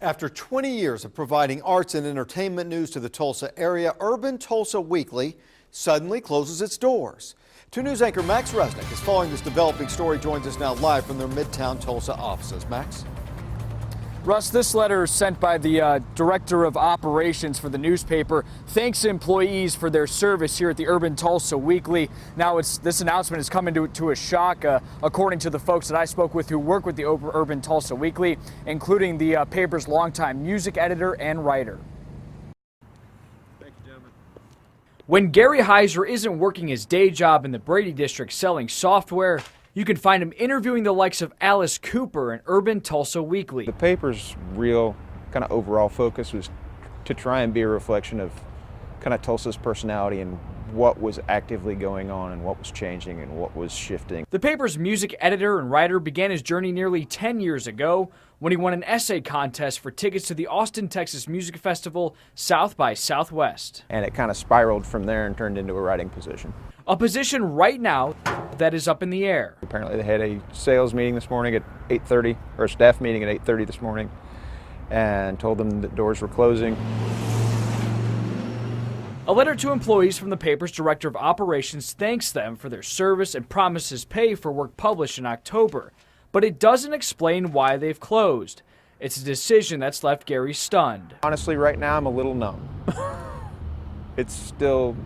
After 20 years of providing arts and entertainment news to the Tulsa area, Urban Tulsa Weekly suddenly closes its doors. 2 News anchor Max Resnick is following this developing story, joins us now live from their Midtown Tulsa offices. Max? Russ, this letter sent by the director of operations for the newspaper thanks employees for their service here at the Urban Tulsa Weekly. Now, this announcement is coming to a shock, according to the folks that I spoke with who work with the Urban Tulsa Weekly, including the paper's longtime music editor and writer. Thank you, gentlemen. When Gary Heiser isn't working his day job in the Brady District selling software, you can find him interviewing the likes of Alice Cooper in Urban Tulsa Weekly. The paper's real kind of overall focus was to try and be a reflection of kind of Tulsa's personality and what was actively going on and what was changing and what was shifting. The paper's music editor and writer began his journey nearly 10 years ago when he won an essay contest for tickets to the Austin, Texas Music Festival, South by Southwest. And it kind of spiraled from there and turned into a writing position. A position right now that is up in the air. Apparently they had a sales meeting this morning at 8:30, or a staff meeting at 8:30 this morning, and told them that doors were closing. A letter to employees from the paper's director of operations thanks them for their service and promises pay for work published in October. But it doesn't explain why they've closed. It's a decision that's left Gary stunned. Honestly, right now I'm a little numb. It's still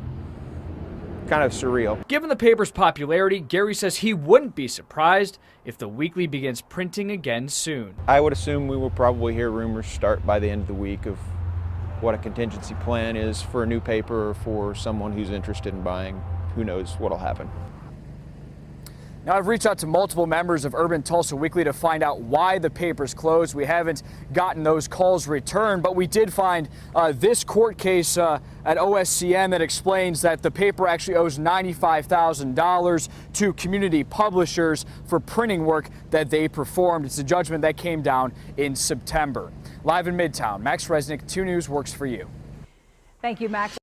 kind of surreal. Given the paper's popularity, Gary says he wouldn't be surprised if the Weekly begins printing again soon. I would assume we will probably hear rumors start by the end of the week of what a contingency plan is for a new paper or for someone who's interested in buying. Who knows what'll happen. Now, I've reached out to multiple members of Urban Tulsa Weekly to find out why the paper's closed. We haven't gotten those calls returned, but we did find this court case at OSCM that explains that the paper actually owes $95,000 to community publishers for printing work that they performed. It's a judgment that came down in September. Live in Midtown, Max Resnick, 2 News works for you. Thank you, Max.